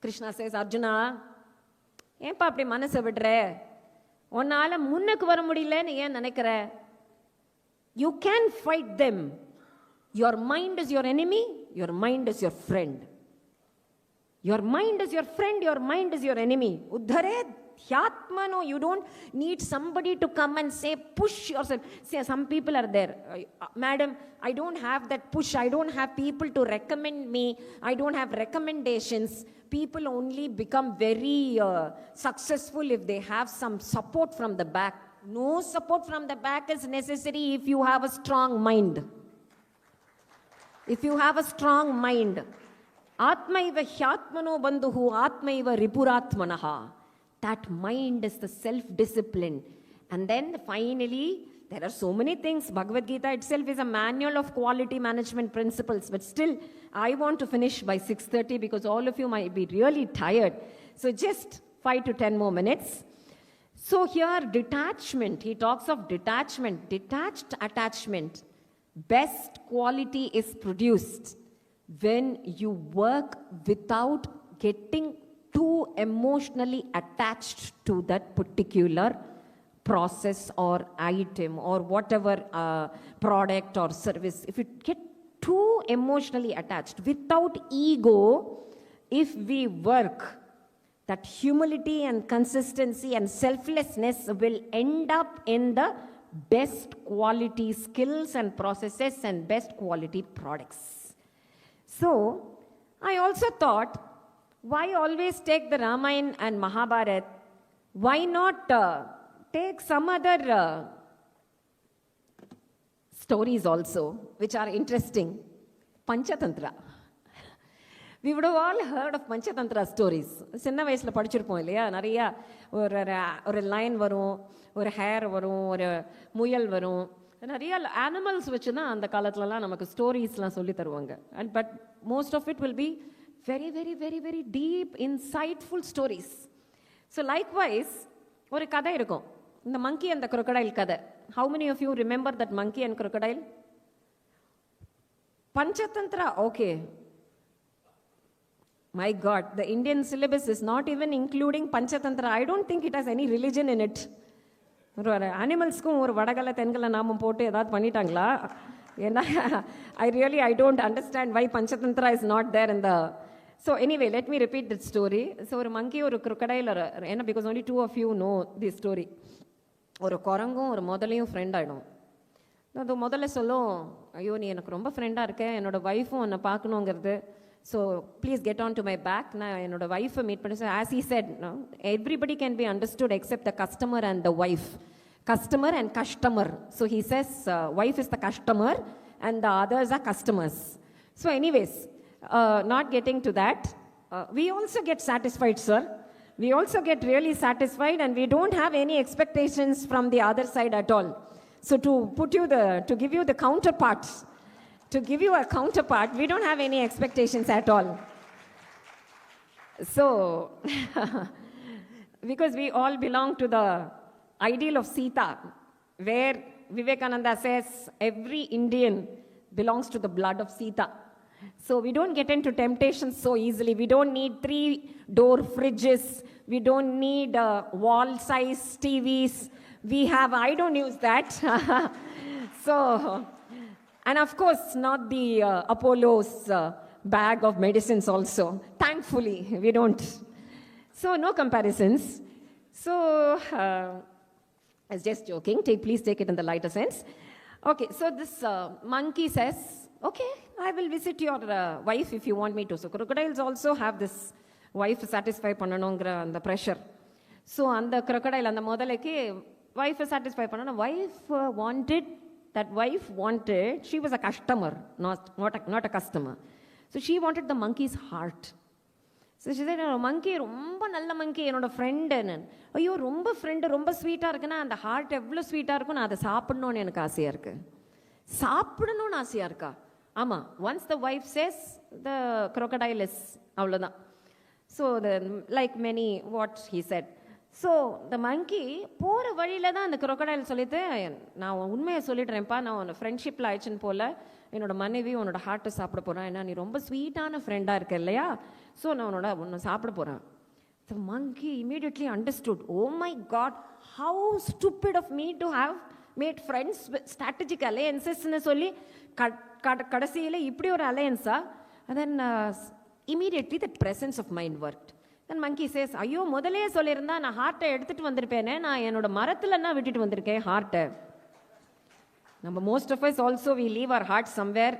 Speaker 1: Krishna says, Arjuna, ஏன்பா அப்படி மனசை விடுற, உன்னால முன்னுக்கு வர முடியலன்னு ஏன் நினைக்கிற? You can fight them. Your mind is your enemy, your mind is your friend. Your mind is your friend, your mind is your enemy. Uddhared hyatmano. You don't need somebody to come and say, push yourself. See, some people are there. Madam, I don't have that push. I don't have people to recommend me. I don't have recommendations. People only become very successful if they have some support from the back. No support from the back is necessary if you have a strong mind. If you have a strong mind. Atmaiva hyatmano bandhuhu atmaiva ripuratmanaha. That mind is the self-discipline. And then finally, there are so many things. Bhagavad Gita itself is a manual of quality management principles. But still, I want to finish by 6:30 because all of you might be really tired. So just 5 to 10 more minutes. So here, detachment. He talks of detachment. Detached attachment. Best quality is produced when you work without getting too emotionally attached to that particular process or item or whatever product or service. If you get too emotionally attached, without ego, if we work, that humility and consistency and selflessness will end up in the best quality skills and processes and best quality products. So, I also thought, why always take the Ramayana and Mahabharata? Why not take some other stories also, which are interesting? Panchatantra. We would have all heard of Panchatantra stories. சின்ன வயசுல படிச்சிருப்போம் இல்லையா, நிறைய ஒரு line வரும், ஒரு hair வரும், ஒரு முயல் வரும், ரியல் அனிமல்ஸ் வச்சு தான் அந்த காலத்துலலாம் நமக்கு ஸ்டோரிஸ்லாம் சொல்லி தருவாங்க. And but most of it will be very very very very deep insightful stories. So likewise ஒரு கதை இருக்கும், இந்த மங்கி அண்ட் த crocodile கதை. How many of you remember that monkey and crocodile? Panchatantra, okay. My God, the Indian syllabus is not even including Panchatantra. I don't think it has any religion in it. ஒரு அனிமல்ஸ்க்கும் ஒரு வடகலை தென்கலை நாமம் போட்டு ஏதாவது பண்ணிட்டாங்களா? ஏன்னா I don't understand why Panchatantra is not there in the... So anyway, let me repeat that story. So ஒரு monkey ஒரு crocodile, ஏன்னா because only 2 of you know this story. ஒரு குரங்கும் ஒரு முதலையும் ஃப்ரெண்ட் ஆகிடும். அது முதல்ல சொல்லும், ஐயோ நீ எனக்கு ரொம்ப ஃப்ரெண்டாக இருக்க, என்னோட ஒய்ஃபும் என்னை பார்க்கணுங்கிறது, so please get on to my back. நான் என்னோட ஒய்ஃபை மீட் பண்ணி, as he said, everybody can be understood except the customer and the wife. Customer and customer. So he says wife is the customer and the others are customers. So anyways, not getting to that, we also get satisfied, sir. We also get really satisfied and we don't have any expectations from the other side at all. So to give you the counterpart, we don't have any expectations at all. So, because we all belong to the ideal of Sita, where Vivekananda says every Indian belongs to the blood of Sita. So we don't get into temptations so easily. We don't need 3-door fridges. We don't need wall-size TVs. We have, I don't use that. So, and of course, not the Apollo's bag of medicines also. Thankfully, we don't. So, no comparisons. So, I was just joking. Please take it in the lighter sense. Okay, so this monkey says, okay, I will visit your wife if you want me to. So, crocodiles also have this wife satisfy பண்ணணுங்கிற அந்த pressure. So அந்த crocodile, அந்த முதலைக்கு wife satisfy பண்ணணும். Wife wanted, she was a customer, not a customer. So she wanted the monkey's heart. So she said, monkey ரொம்ப நல்ல monkey, என்னோட friend. ஐயோ ரொம்ப ஃப்ரெண்டு, ரொம்ப ஸ்வீட்டாக இருக்குன்னா அந்த ஹார்ட் எவ்வளோ ஸ்வீட்டாக இருக்கும், நான் அதை சாப்பிடணும்னு எனக்கு ஆசையாக இருக்கு. சாப்பிடணும்னு ஆசையாக இருக்கா? ஆமாம், once the wife says, the crocodile is, அவ்வளோதான். So like many what he said. So இந்த மங்கி போகிற வழியில் தான் அந்த crocodile சொல்லிட்டு, நான் உண்மையை சொல்லிடுறேன்ப்பா, நான் உன்னை ஃப்ரெண்ட்ஷிப்பில் ஆயிடுச்சுன்னு போல் என்னோட மனைவி உன்னோட ஹார்ட்டை சாப்பிட போகிறேன், ஏன்னா நீ ரொம்ப ஸ்வீட்டான ஃப்ரெண்டாக இருக்க இல்லையா, ஸோ நான் உன்னை சாப்பிட போகிறேன். The monkey immediately understood, oh my God, how stupid of me to have made friends with strategic alliances-ன்னு சொல்லி கடைசியில் இப்படி ஒரு அலையன்ஸா? And then immediately that presence of mind worked. Then monkey says, ஐயோ முதலே சொல்லியிருந்தா நான் ஹார்ட்டை எடுத்துகிட்டு வந்திருப்பேனே, நான் என்னோட மரத்துலன்னா விட்டுட்டு வந்திருக்கேன் ஹார்ட்டை. நம்ம most of us also we leave our heart somewhere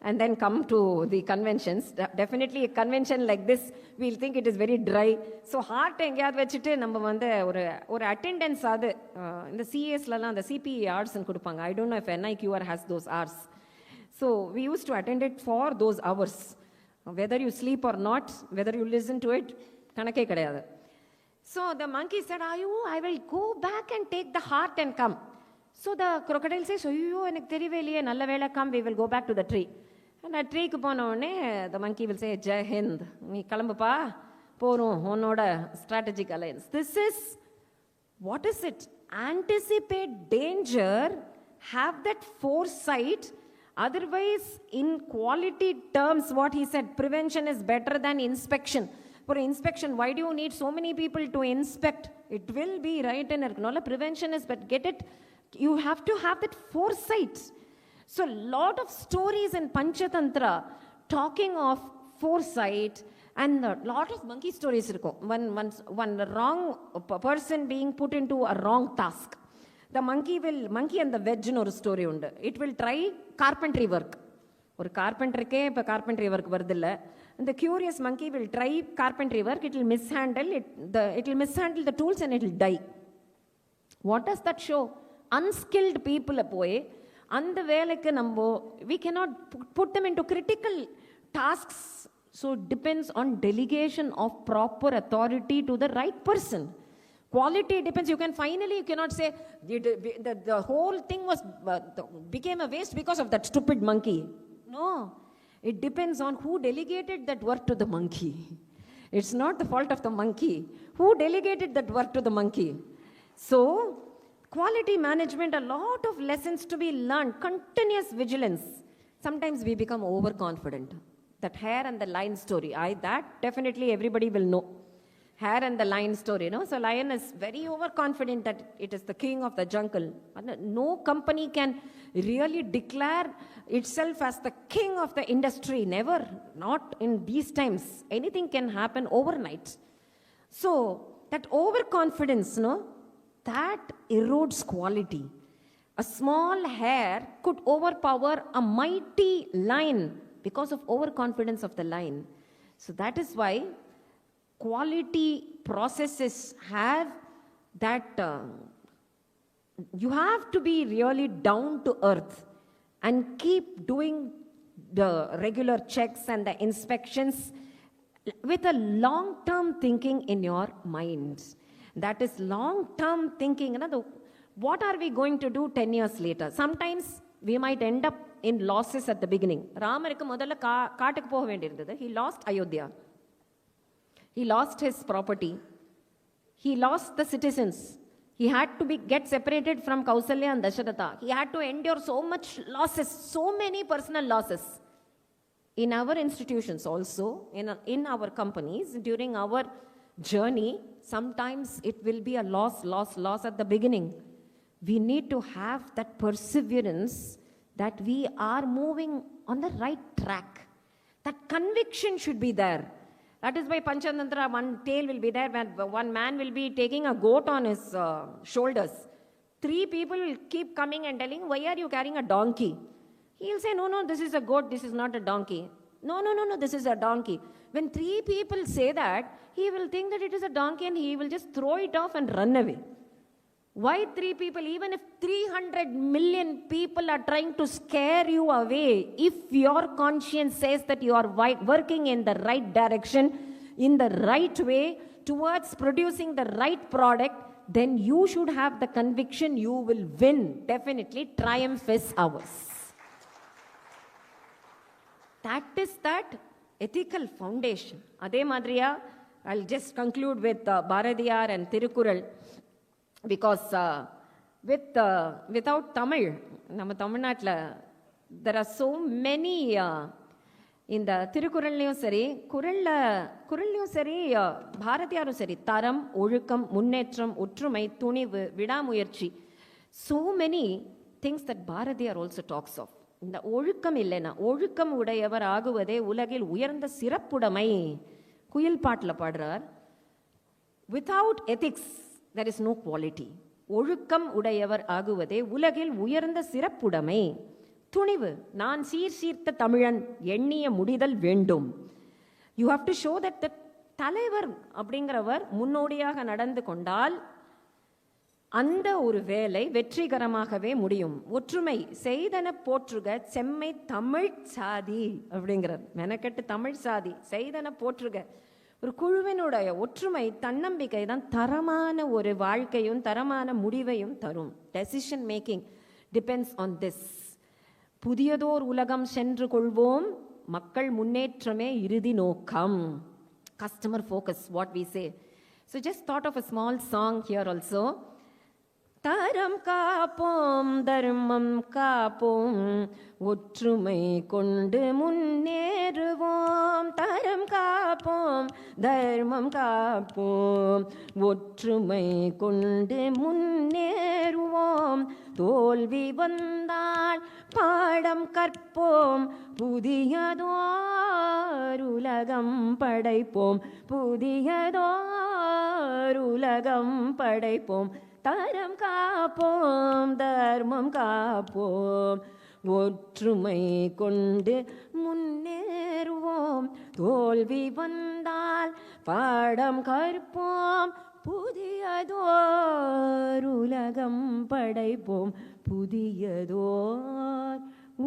Speaker 1: and then come to the conventions. Definitely a convention like this we'll think it is very dry. So heart எங்கேயாவது வச்சுட்டு நம்ம வந்து ஒரு attendance, அது இந்த CASலலாம் அந்த CPE hours கொடுப்பாங்க. I don't know if NIQR has those hours. So we used to attend it for those hours. Whether you sleep or not, whether you listen to it, கணக்கே கிடையாது. So the monkey said, I will go back and take the heart and come. So the crocodile says, ஐயோ எனக்கு தெரியவே இல்லையே, நல்ல வேளை, come, we will go back to the tree. And a ட்ரீக்கு போன உடனே the monkey will say, Jai Hind, நீ கிளம்புப்பா, போகிறோம் உன்னோட strategic alliance. This is, what is it? Anticipate danger, have that foresight. Otherwise, in quality terms, what he said, prevention is better than inspection. For inspection, why do you need so many people to inspect? It will be right in erkanola. Prevention is, but get it, you have to have that foresight. So lot of stories in Panchatantra talking of foresight, and a lot of monkey stories irukum. One wrong person being put into a wrong task, the monkey and the veg ன்னு ஒரு story உண்டு. It will try carpentry work. ஒரு கார்பெண்டருக்கே இப்போ carpentry work வருதில்ல. இந்த curious monkey will try carpentry work. It will mishandle the tools and it will die. What does that show? Unskilled people போய் அந்த வேலைக்கு நம்ம we cannot put them into critical tasks. So it depends on delegation of proper authority to the right person. Quality depends. You cannot say the whole thing became a waste because of that stupid monkey. No, it depends on who delegated that work to the monkey. It's not the fault of the monkey. Who delegated that work to the monkey? So, quality management, a lot of lessons to be learned, continuous vigilance. Sometimes we become overconfident. That hair and the lion story, that definitely everybody will know. Hair and the lion story, no? So lion is very overconfident that it is the king of the jungle. No company can really declare itself as the king of the industry. Never. Not in these times. Anything can happen overnight. So that overconfidence, no? That erodes quality. A small hair could overpower a mighty lion because of overconfidence of the lion. So that is why quality processes have that, you have to be really down to earth and keep doing the regular checks and the inspections with a long-term thinking in your minds. That is long-term thinking. What are we going to do 10 years later? Sometimes we might end up in losses at the beginning. Ramarikku modalla kaatukku poga vendirundhathu. He lost Ayodhya. He lost his property. He lost the citizens. He had to get separated from Kausalya and Dasharatha. He had to endure so much losses, so many personal losses. In our institutions also, in our companies, during our journey, sometimes it will be a loss at the beginning. We need to have that perseverance that we are moving on the right track. That conviction should be there. That is why Panchatantra, one tail will be there, where one man will be taking a goat on his shoulders. 3 people will keep coming and telling, why are you carrying a donkey? He will say, no, this is a goat, this is not a donkey. No, this is a donkey. When 3 people say that, he will think that it is a donkey and he will just throw it off and run away. Why 3 people? Even if 300 million people are trying to scare you away, if your conscience says that you are working in the right direction, in the right way, towards producing the right product, then you should have the conviction you will win. Definitely, triumph is ours. That is that ethical foundation. Adhe madriya, I'll just conclude with Bharadiyar and Tirukural. Because without Tamil, நம்ம தமிழ்நாட்டில் there are so many இந்த திருக்குறள்லையும் சரி குறள்லையும் சரி பாரதியாரும் சரி தரம் ஒழுக்கம் முன்னேற்றம் ஒற்றுமை துணிவு விடாமுயற்சி so many things that Bharadiyar also talks of. இந்த ஒழுக்கம் இல்லைன்னா ஒழுக்கம் உடையவர் ஆகுவதே உலகில் உயர்ந்த சிறப்புடைமை. குயில் பாட்டில் பாடுறார், without ethics there is no quality. ஒழுக்கம் உடையவர் ஆகுவதே உலகில் உயர்ந்த சிறப்புடைமை. துணிவு, நான் சீர்த்த தமிழன் எண்ணிய முடிதல் வேண்டும். You have to show that the தலைவர் அப்படிங்கிறவர் முன்னோடியாக நடந்து கொண்டால் அந்த ஒரு வேலை வெற்றிகரமாகவே முடியும். ஒற்றுமை, செய்தன போற்றுக செம்மை தமிழ் சாதி அப்படிங்கிறார். மெனக்கெட்டு தமிழ் சாதி செய்தன போற்றுக. ஒரு குழுவினுடைய ஒற்றுமை தன்னம்பிக்கை தான் தரமான ஒரு வாழ்க்கையும் தரமான முடிவையும் தரும். Decision making depends on this. புதியதோர் உலகம் சென்று கொள்வோம், மக்கள் முன்னேற்றமே இறுதி நோக்கம். Customer focus, what we say. So just thought of a small song here also. தரம் காப்போம் தர்மம் காப்போம் ஒற்றுமை கொண்டு முன்னேறுவோம். தரம் காப்போம் தர்மம் காப்போம் ஒற்றுமை கொண்டு முன்னேறுவோம். தோல்வி வந்தால் பாடம் கற்போம், புதியதோர் உலகம் படைப்போம், புதியதோர் உலகம் படைப்போம். தரம் காப்போம் தர்மம் காப்போம் ஒற்றுமை கொண்டு முன்னேறுவோம். தோல்வி வந்தால் பாடம் கற்போம், புதியதோர் உலகம் படைப்போம், புதியதோர்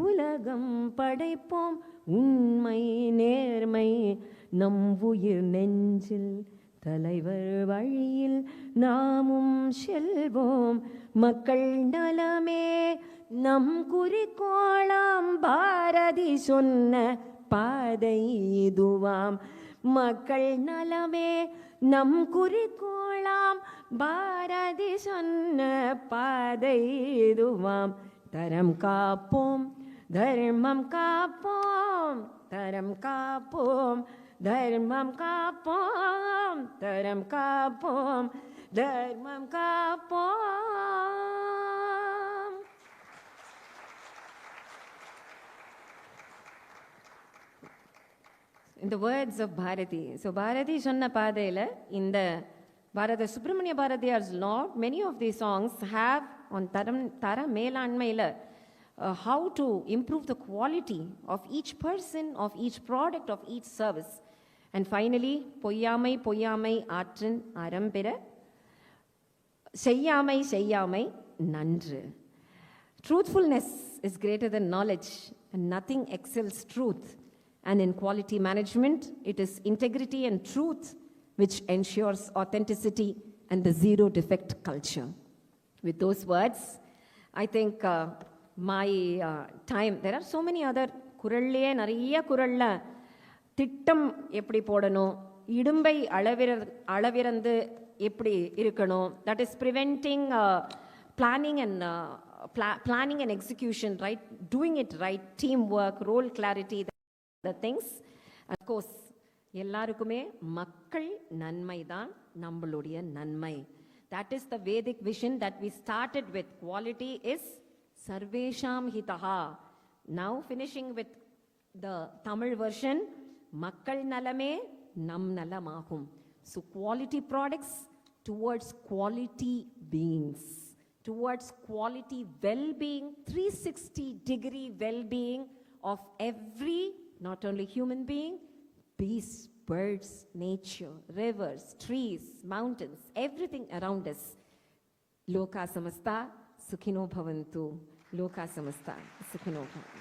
Speaker 1: உலகம் படைப்போம். உண்மை நேர்மை நம் உயிர் நெஞ்சில் தலைவர் வழியில் நாமும் செல்வோம், மக்கள் நலமே நம் குறிக்கோளாம், பாரதி சொன்ன பாதை இதுவாம். மக்கள் நலமே நம் குறிக்கோளாம், பாரதி சொன்ன பாதை இதுவாம். தரம் காப்போம், தர்மம் காப்போம், தரம் காப்போம், தர்மம் காப்போம், தரம் காப்போம், தர்மம் காப்போம். In the words of Bharati. So Bharati சொன்ன பாதையில இந்த பாரத Subramaniya பாரதியார்'s law, many of these songs have on தர மேலாண்மையில how to improve the quality of each person, of each product, of each service. And finally, பொய்யாமை பொய்யாமை ஆற்றின் அறம்பெற, செய்யாமை செய்யாமை நன்று. Truthfulness is greater than knowledge, and nothing excels truth. And in quality management, it is integrity and truth which ensures authenticity and the zero defect culture. With those words, I think my time, there are so many other குரல்லையே நிறைய குரல்ல திட்டம் எப்படி போடணும், இடும்பை அளவிறந்து எப்படி இருக்கணும், that is preventing planning and execution, right, doing it right, teamwork, role clarity, the things. Of course, எல்லாருக்குமே மக்கள் நன்மை தான் நம்மளுடைய நன்மை. That is the Vedic vision that we started with. Quality is Sarvesham Hitaha. Now finishing with the Tamil version, Makkal Nalame Nam Nalamahum. So quality products towards quality beings, towards quality well-being, 360-degree well-being of every, not only human being, beasts, birds, nature, rivers, trees, mountains, everything around us. Loka samasta sukhino bhavantu. Loka samasta sukhino bhavantu.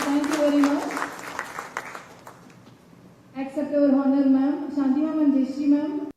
Speaker 2: Thank you very much. Accept our honor, ma'am. Shanti ma'am and Jeshri ma'am.